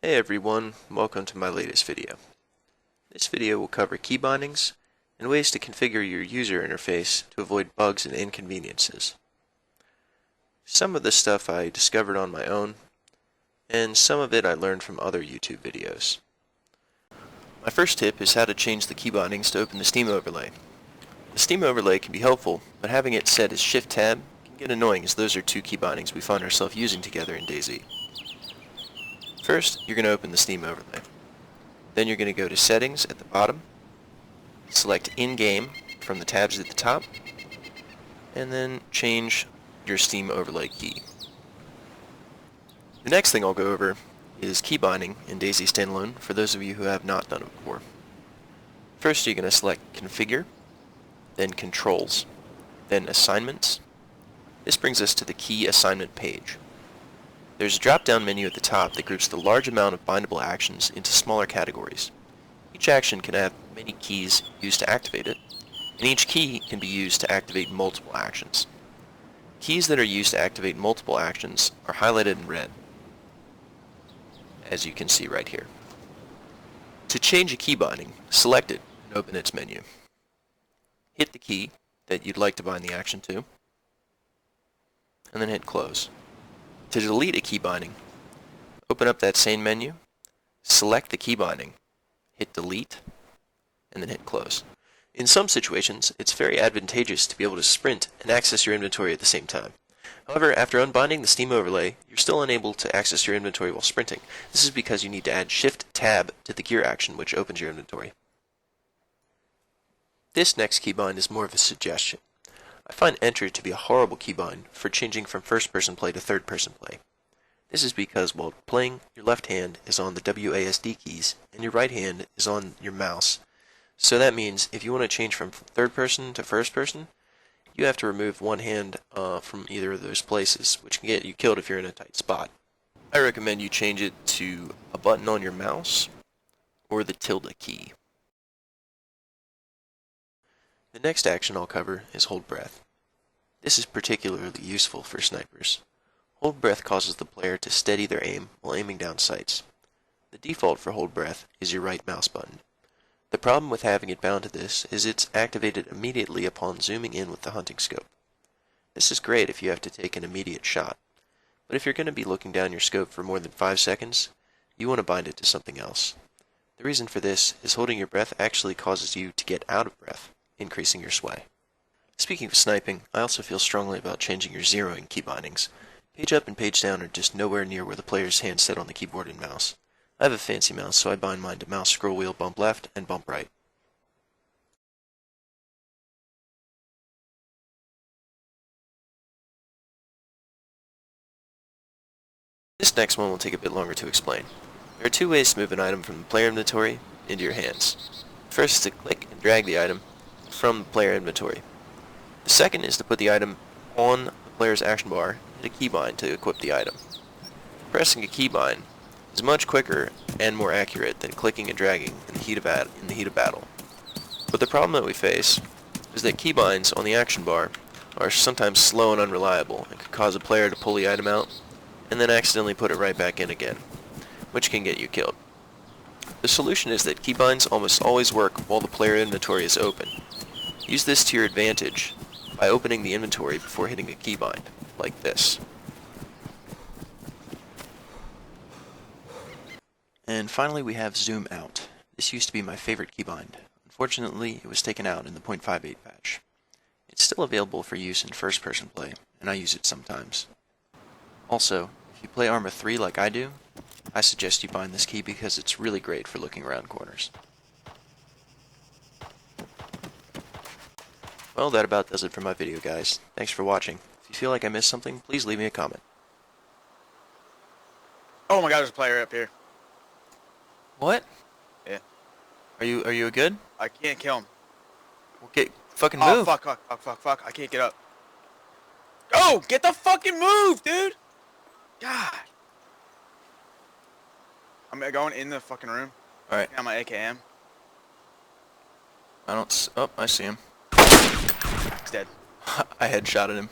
Hey everyone, welcome to my latest video. This video will cover key bindings and ways to configure your user interface to avoid bugs and inconveniences. Some of this stuff I discovered on my own, and some of it I learned from other YouTube videos. My first tip is how to change the key bindings to open the Steam overlay. The Steam overlay can be helpful, but having it set as Shift-Tab can get annoying as those are two key bindings we find ourselves using together in DayZ. First, you're going to open the Steam overlay. Then you're going to go to Settings at the bottom, select In-Game from the tabs at the top, and then change your Steam overlay key. The next thing I'll go over is key binding in DayZ Standalone for those of you who have not done it before. First, you're going to select Configure, then Controls, then Assignments. This brings us to the key assignment page. There's a drop-down menu at the top that groups the large amount of bindable actions into smaller categories. Each action can have many keys used to activate it, and each key can be used to activate multiple actions. Keys that are used to activate multiple actions are highlighted in red, as you can see right here. To change a key binding, select it and open its menu. Hit the key that you'd like to bind the action to, and then hit Close. To delete a key binding, open up that same menu, select the key binding, hit Delete, and then hit Close. In some situations, it's very advantageous to be able to sprint and access your inventory at the same time. However, after unbinding the Steam overlay, you're still unable to access your inventory while sprinting. This is because you need to add Shift-Tab to the gear action, which opens your inventory. This next keybind is more of a suggestion. I find Enter to be a horrible keybind for changing from first-person play to third-person play. This is because while playing, your left hand is on the WASD keys, and your right hand is on your mouse. So that means if you want to change from third-person to first-person, you have to remove one hand from either of those places, which can get you killed if you're in a tight spot. I recommend you change it to a button on your mouse, or the tilde key. The next action I'll cover is Hold Breath. This is particularly useful for snipers. Hold Breath causes the player to steady their aim while aiming down sights. The default for Hold Breath is your right mouse button. The problem with having it bound to this is it's activated immediately upon zooming in with the hunting scope. This is great if you have to take an immediate shot, but if you're going to be looking down your scope for more than 5 seconds, you want to bind it to something else. The reason for this is holding your breath actually causes you to get out of breath, increasing your sway. Speaking of sniping, I also feel strongly about changing your zeroing key bindings. Page up and page down are just nowhere near where the player's hands sit on the keyboard and mouse. I have a fancy mouse, so I bind mine to mouse scroll wheel bump left and bump right. This next one will take a bit longer to explain. There are two ways to move an item from the player inventory into your hands. First is to click and drag the item from the player inventory. The second is to put the item on the player's action bar and hit a keybind to equip the item. Pressing a keybind is much quicker and more accurate than clicking and dragging in the heat of battle. But the problem that we face is that keybinds on the action bar are sometimes slow and unreliable and could cause a player to pull the item out and then accidentally put it right back in again, which can get you killed. The solution is that keybinds almost always work while the player inventory is open. Use this to your advantage by opening the inventory before hitting a keybind, like this. And finally we have Zoom Out. This used to be my favorite keybind. Unfortunately, it was taken out in the 0.58 patch. It's still available for use in first-person play, and I use it sometimes. Also, if you play Arma 3 like I do, I suggest you bind this key because it's really great for looking around corners. Well, that about does it for my video, guys. Thanks for watching. If you feel like I missed something, please leave me a comment. Oh my god, there's a player up here. What? Yeah. Are you good? I can't kill him. Okay, fucking Oh, move. fuck. I can't get up. Oh, get the fucking move, dude! God. I'm going in the fucking room. Alright. Got my AKM. Oh, I see him. He's dead. I headshotted him.